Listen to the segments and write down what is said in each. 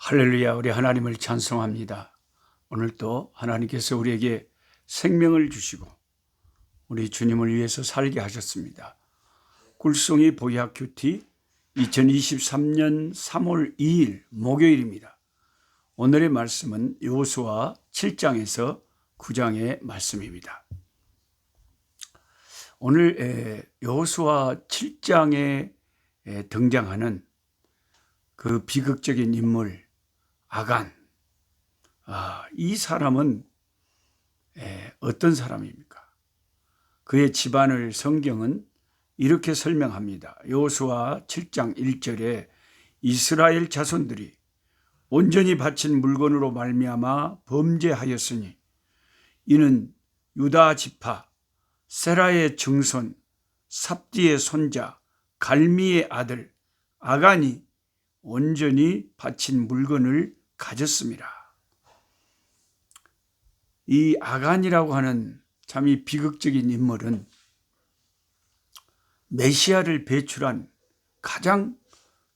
할렐루야, 우리 하나님을 찬송합니다. 오늘도 하나님께서 우리에게 생명을 주시고 우리 주님을 위해서 살게 하셨습니다. 꿀송이 보약 큐티 2023년 3월 2일 목요일입니다. 오늘의 말씀은 여호수아 7장에서 9장의 말씀입니다. 오늘 여호수아 7장에 등장하는 그 비극적인 인물 아간, 이 사람은 어떤 사람입니까? 그의 집안을 성경은 이렇게 설명합니다. 여호수아 7장 1절에 이스라엘 자손들이 온전히 바친 물건으로 말미암아 범죄하였으니 이는 유다 지파 세라의 증손 삽디의 손자 갈미의 아들 아간이 온전히 바친 물건을 가졌습니다. 이 아간이라고 하는 참 이 비극적인 인물은 메시아를 배출한 가장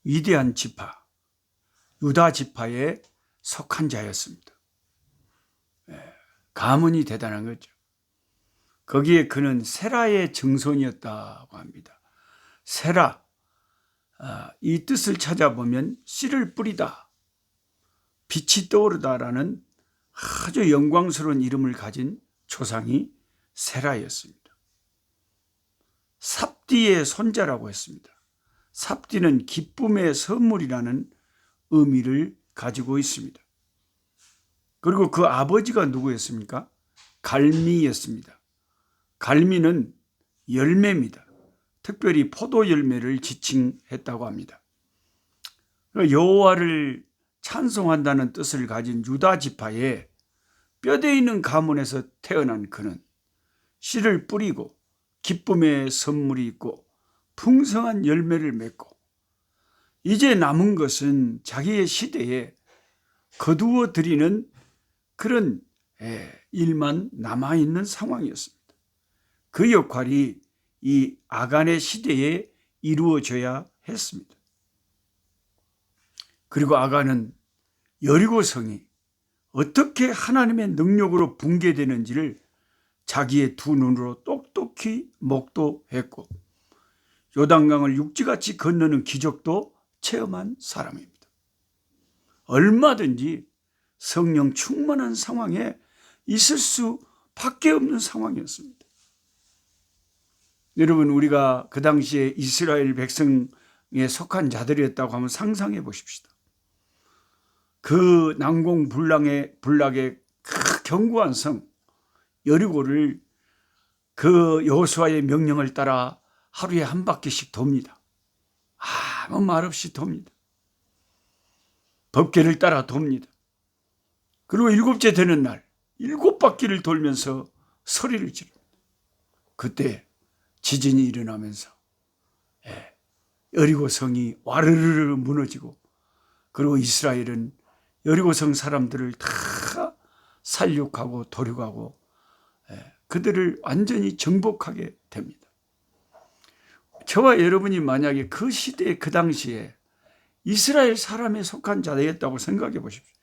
위대한 지파, 유다 지파에 속한 자였습니다. 가문이 대단한 거죠. 거기에 그는 세라의 증손이었다고 합니다. 세라, 이 뜻을 찾아보면 씨를 뿌리다, 빛이 떠오르다라는 아주 영광스러운 이름을 가진 조상이 세라였습니다. 삽디의 손자라고 했습니다. 삽디는 기쁨의 선물이라는 의미를 가지고 있습니다. 그리고 그 아버지가 누구였습니까? 갈미였습니다. 갈미는 열매입니다. 특별히 포도 열매를 지칭했다고 합니다. 여호와를 찬송한다는 뜻을 가진 유다 지파에 뼈대 있는 가문에서 태어난 그는 씨를 뿌리고 기쁨의 선물이 있고 풍성한 열매를 맺고 이제 남은 것은 자기의 시대에 거두어 드리는 그런 일만 남아있는 상황이었습니다. 그 역할이 이 아간의 시대에 이루어져야 했습니다. 그리고 아간은 여리고성이 어떻게 하나님의 능력으로 붕괴되는지를 자기의 두 눈으로 똑똑히 목도했고 요단강을 육지같이 건너는 기적도 체험한 사람입니다. 얼마든지 성령 충만한 상황에 있을 수밖에 없는 상황이었습니다. 여러분, 우리가 그 당시에 이스라엘 백성에 속한 자들이었다고 하면 상상해 보십시다. 그 난공불락의 그 견고한 성 여리고를 그 여호수아의 명령을 따라 하루에 한 바퀴씩 돕니다. 아무 말 없이 돕니다. 법궤를 따라 돕니다. 그리고 7째 되는 날 7바퀴를 돌면서 소리를 지릅니다. 그때 지진이 일어나면서 여리고 성이 와르르르 무너지고 그리고 이스라엘은 여리고성 사람들을 다 살육하고 도륙하고 그들을 완전히 정복하게 됩니다. 저와 여러분이 만약에 그 시대에 그 당시에 이스라엘 사람에 속한 자였다고 생각해 보십시오.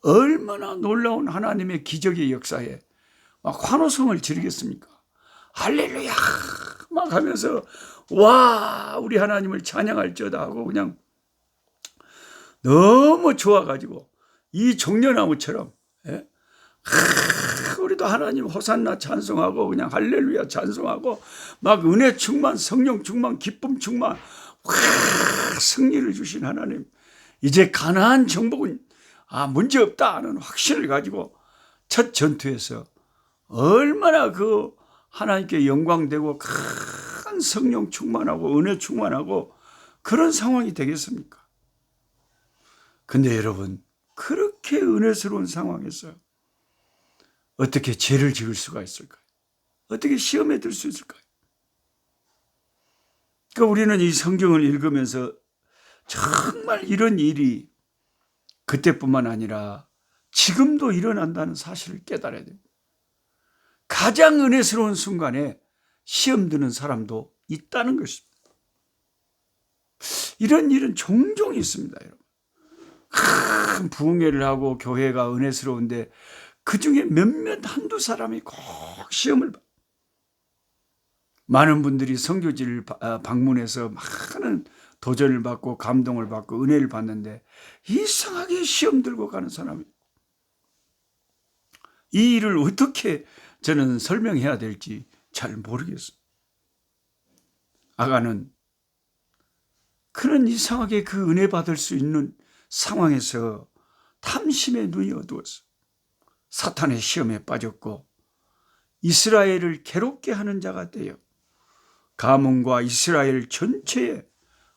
얼마나 놀라운 하나님의 기적의 역사에 막 환호성을 지르겠습니까? 할렐루야 막 하면서 와 우리 하나님을 찬양할지어다 하고 그냥 너무 좋아가지고 이 종려나무처럼 우리도 하나님 호산나 찬송하고 그냥 할렐루야 찬송하고 막 은혜 충만 성령 충만 기쁨 충만 승리를 주신 하나님 이제 가나안 정복은 문제없다 하는 확신을 가지고 첫 전투에서 얼마나 그 하나님께 영광되고 큰 성령 충만하고 은혜 충만하고 그런 상황이 되겠습니까? 근데 여러분 그렇게 은혜스러운 상황에서 어떻게 죄를 지을 수가 있을까요? 어떻게 시험에 들 수 있을까요? 그러니까 우리는 이 성경을 읽으면서 정말 이런 일이 그때뿐만 아니라 지금도 일어난다는 사실을 깨달아야 됩니다. 가장 은혜스러운 순간에 시험 드는 사람도 있다는 것입니다. 이런 일은 종종 있습니다, 여러분. 큰 부흥회를 하고 교회가 은혜스러운데 그 중에 몇몇 한두 사람이 꼭 시험을 받. 많은 분들이 선교지를 방문해서 많은 도전을 받고 감동을 받고 은혜를 받는데 이상하게 시험 들고 가는 사람이, 이 일을 어떻게 저는 설명해야 될지 잘 모르겠어요. 아가는 그런 이상하게 그 은혜 받을 수 있는 상황에서 탐심의 눈이 어두웠어. 사탄의 시험에 빠졌고 이스라엘을 괴롭게 하는 자가 되어 가문과 이스라엘 전체에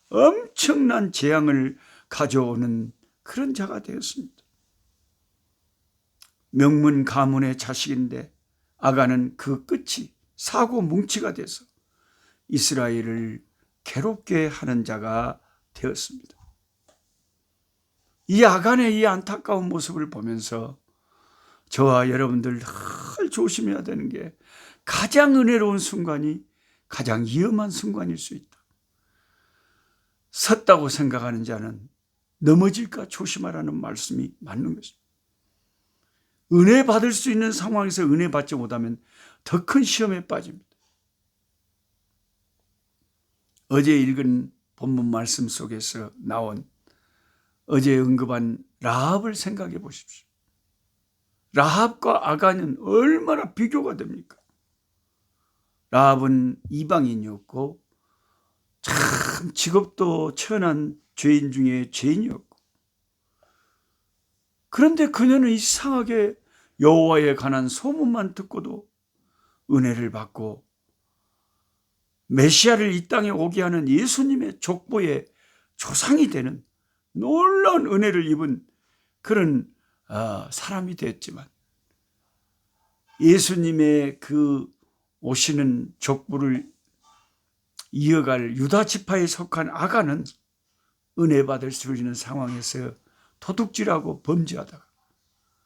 엄청난 재앙을 가져오는 그런 자가 되었습니다. 명문 가문의 자식인데 아가는 그 끝이 사고 뭉치가 돼서 이스라엘을 괴롭게 하는 자가 되었습니다. 이 아간의 이 안타까운 모습을 보면서 저와 여러분들 늘 조심해야 되는 게 가장 은혜로운 순간이 가장 위험한 순간일 수 있다. 섰다고 생각하는 자는 넘어질까 조심하라는 말씀이 맞는 것입니다. 은혜 받을 수 있는 상황에서 은혜 받지 못하면 더 큰 시험에 빠집니다. 어제 읽은 본문 말씀 속에서 나온 어제 언급한 라합을 생각해 보십시오. 라합과 아간은 얼마나 비교가 됩니까? 라합은 이방인이었고 참 직업도 천한 죄인 중에 죄인이었고, 그런데 그녀는 이상하게 여호와에 관한 소문만 듣고도 은혜를 받고 메시아를 이 땅에 오게 하는 예수님의 족보의 조상이 되는 놀라운 은혜를 입은 그런 사람이 됐지만, 예수님의 그 오시는 족보를 이어갈 유다 지파에 속한 아간은 은혜 받을 수 있는 상황에서 도둑질하고 범죄하다가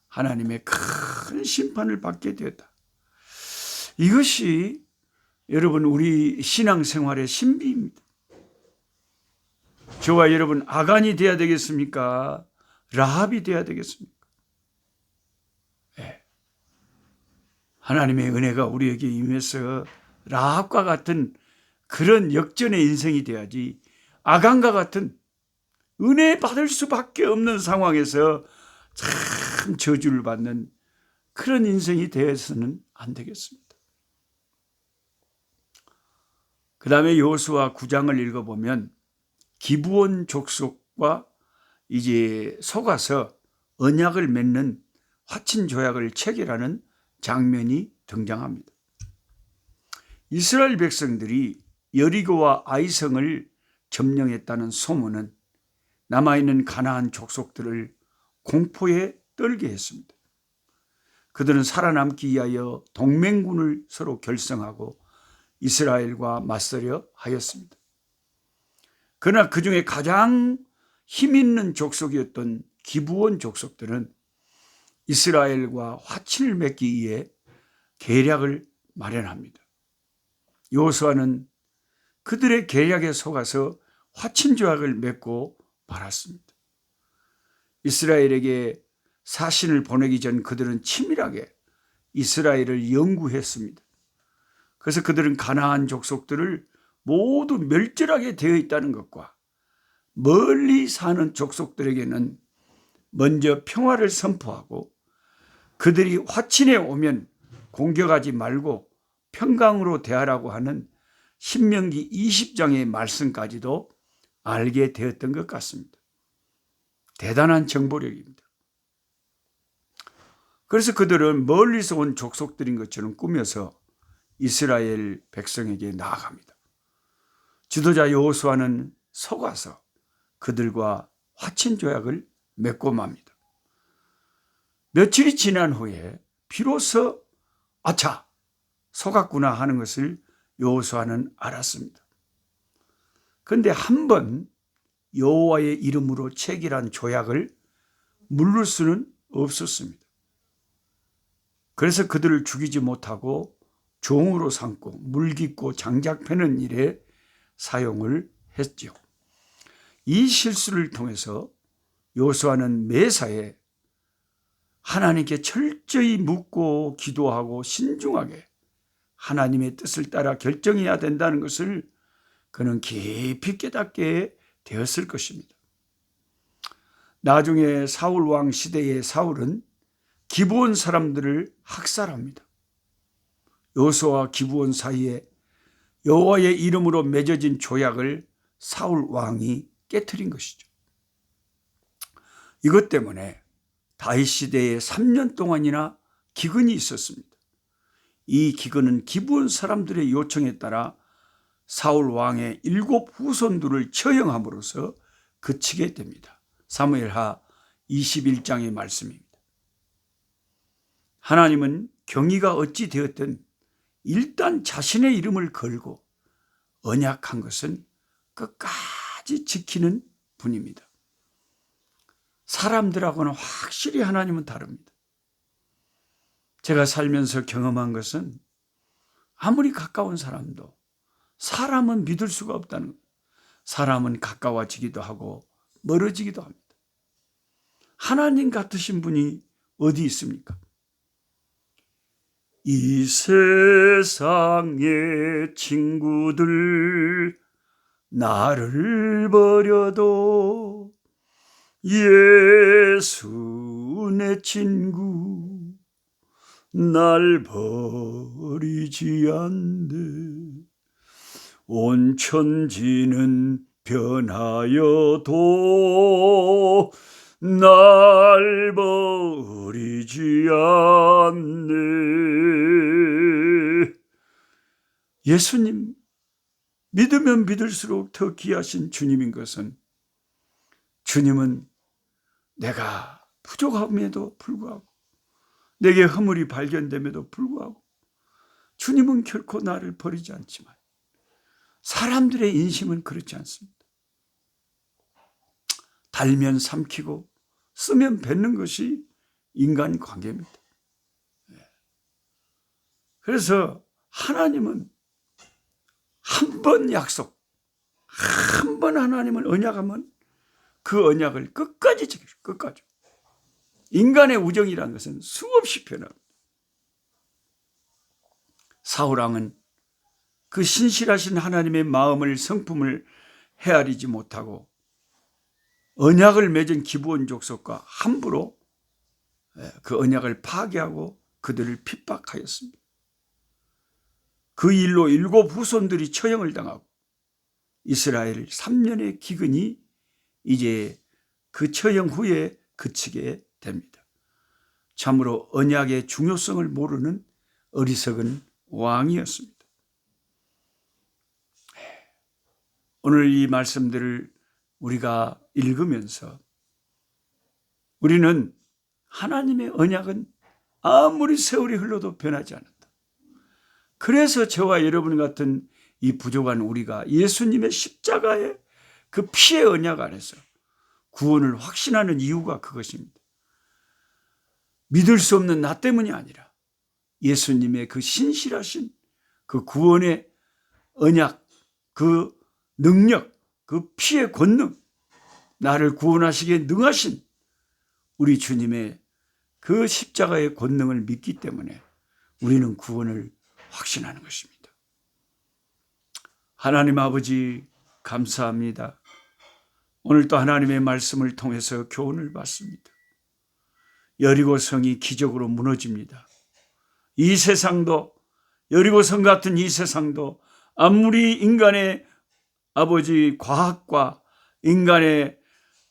하나님의 큰 심판을 받게 되었다. 이것이 여러분 우리 신앙생활의 신비입니다. 저와 여러분 아간이 돼야 되겠습니까? 라합이 돼야 되겠습니까? 네. 하나님의 은혜가 우리에게 임해서 라합과 같은 그런 역전의 인생이 돼야지, 아간과 같은 은혜 받을 수밖에 없는 상황에서 참 저주를 받는 그런 인생이 되어서는 안 되겠습니다. 그 다음에 여호수아 9장을 읽어보면 기브온 족속과 이제 속아서 언약을 맺는 화친 조약을 체결하는 장면이 등장합니다. 이스라엘 백성들이 여리고와 아이성을 점령했다는 소문은 남아있는 가나안 족속들을 공포에 떨게 했습니다. 그들은 살아남기 위하여 동맹군을 서로 결성하고 이스라엘과 맞서려 하였습니다. 그러나 그 중에 가장 힘있는 족속이었던 기브온 족속들은 이스라엘과 화친을 맺기 위해 계략을 마련합니다. 여호수아는 그들의 계략에 속아서 화친 조약을 맺고 말았습니다. 이스라엘에게 사신을 보내기 전 그들은 치밀하게 이스라엘을 연구했습니다. 그래서 그들은 가나안 족속들을 모두 멸절하게 되어 있다는 것과 멀리 사는 족속들에게는 먼저 평화를 선포하고 그들이 화친에 오면 공격하지 말고 평강으로 대하라고 하는 신명기 20장의 말씀까지도 알게 되었던 것 같습니다. 대단한 정보력입니다. 그래서 그들은 멀리서 온 족속들인 것처럼 꾸며서 이스라엘 백성에게 나아갑니다. 지도자 여호수아는 속아서 그들과 화친 조약을 맺고 맙니다. 며칠이 지난 후에 비로소 아차, 속았구나 하는 것을 여호수아는 알았습니다. 그런데 한 번 여호와의 이름으로 체결한 조약을 물를 수는 없었습니다. 그래서 그들을 죽이지 못하고 종으로 삼고 물깃고 장작 패는 일에 사용을 했죠. 이 실수를 통해서 여호수아는 매사에 하나님께 철저히 묻고 기도하고 신중하게 하나님의 뜻을 따라 결정해야 된다는 것을 그는 깊이 깨닫게 되었을 것입니다. 나중에 사울 왕 시대의 사울은 기브온 사람들을 학살합니다. 여호수아와 기브온 사이에 여호와의 이름으로 맺어진 조약을 사울 왕이 깨트린 것이죠. 이것 때문에 다윗 시대에 3년 동안이나 기근이 있었습니다. 이 기근은 기브온 사람들의 요청에 따라 사울 왕의 7 후손들을 처형함으로써 그치게 됩니다. 사무엘하 21장의 말씀입니다. 하나님은 경위가 어찌 되었든 일단 자신의 이름을 걸고 언약한 것은 끝까지 지키는 분입니다. 사람들하고는 확실히 하나님은 다릅니다. 제가 살면서 경험한 것은 아무리 가까운 사람도 사람은 믿을 수가 없다는 것. 사람은 가까워지기도 하고 멀어지기도 합니다. 하나님 같으신 분이 어디 있습니까? 이 세상의 친구들 나를 버려도 예수 내 친구 날 버리지 않네. 온 천지는 변하여도 날 버리지 않네. 예수님 믿으면 믿을수록 더 귀하신 주님인 것은 주님은 내가 부족함에도 불구하고 내게 허물이 발견됨에도 불구하고 주님은 결코 나를 버리지 않지만 사람들의 인심은 그렇지 않습니다. 달면 삼키고 쓰면 뱉는 것이 인간 관계입니다. 그래서 하나님은 한 번 약속, 한 번 하나님을 언약하면 그 언약을 끝까지 지키죠. 끝까지. 인간의 우정이라는 것은 수없이 변합니다. 사울왕은 그 신실하신 하나님의 마음을 성품을 헤아리지 못하고 언약을 맺은 기브온 족속과 함부로 그 언약을 파괴하고 그들을 핍박하였습니다. 그 일로 7 후손들이 처형을 당하고 이스라엘 3년의 기근이 이제 그 처형 후에 그치게 됩니다. 참으로 언약의 중요성을 모르는 어리석은 왕이었습니다. 오늘 이 말씀들을 우리가 읽으면서 우리는 하나님의 언약은 아무리 세월이 흘러도 변하지 않는다. 그래서 저와 여러분 같은 이 부족한 우리가 예수님의 십자가의 그 피의 언약 안에서 구원을 확신하는 이유가 그것입니다. 믿을 수 없는 나 때문이 아니라 예수님의 그 신실하신 그 구원의 언약, 그 능력, 그 피의 권능, 나를 구원하시기에 능하신 우리 주님의 그 십자가의 권능을 믿기 때문에 우리는 구원을 확신하는 것입니다. 하나님 아버지 감사합니다. 오늘 또 하나님의 말씀을 통해서 교훈을 받습니다. 여리고 성이 기적으로 무너집니다. 이 세상도, 여리고 성 같은 이 세상도 아무리 인간의 아버지 과학과 인간의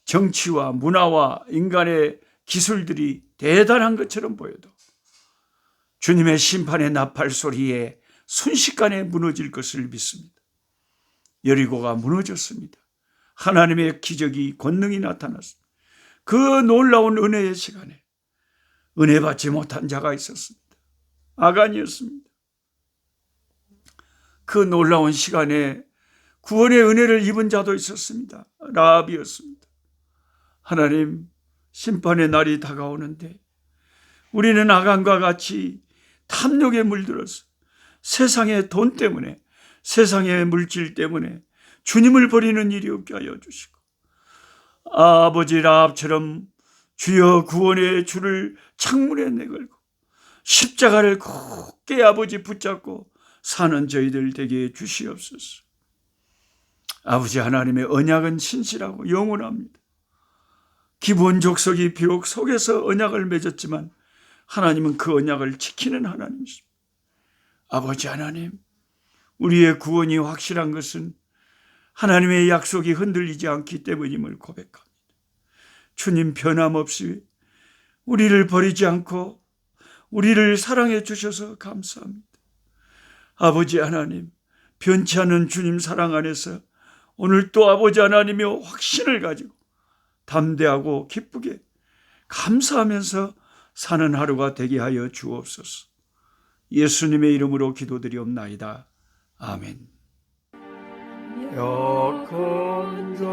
정치와 문화와 인간의 기술들이 대단한 것처럼 보여도 주님의 심판의 나팔 소리에 순식간에 무너질 것을 믿습니다. 여리고가 무너졌습니다. 하나님의 기적이 권능이 나타났습니다. 그 놀라운 은혜의 시간에 은혜 받지 못한 자가 있었습니다. 아간이었습니다. 그 놀라운 시간에 구원의 은혜를 입은 자도 있었습니다. 라합이었습니다. 하나님, 심판의 날이 다가오는데 우리는 아간과 같이 탐욕에 물들어서 세상의 돈 때문에, 세상의 물질 때문에 주님을 버리는 일이 없게 하여 주시고, 아버지 라합처럼 주여 구원의 줄을 창문에 내걸고 십자가를 굳게 아버지 붙잡고 사는 저희들 되게 해 주시옵소서. 아버지 하나님의 언약은 신실하고 영원합니다. 기본 족속이 비록 속에서 언약을 맺었지만 하나님은 그 언약을 지키는 하나님이십니다. 아버지 하나님, 우리의 구원이 확실한 것은 하나님의 약속이 흔들리지 않기 때문임을 고백합니다. 주님 변함없이 우리를 버리지 않고 우리를 사랑해 주셔서 감사합니다. 아버지 하나님, 변치 않는 주님 사랑 안에서 오늘 또 아버지 하나님의 확신을 가지고 담대하고 기쁘게 감사하면서 사는 하루가 되게 하여 주옵소서. 예수님의 이름으로 기도드리옵나이다. 아멘. 약한 자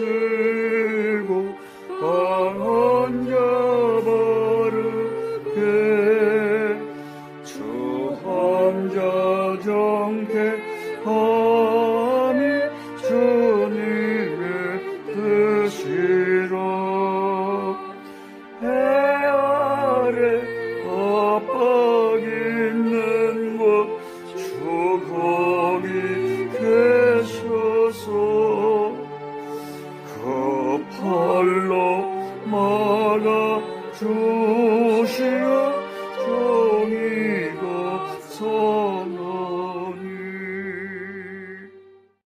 힘주시고 강한 자 바르게 주 함자 정택함이 주님의 뜻이라. 해 아래 압박 있는 곳 주 거기 계셔서 그 팔로 막아 주시오.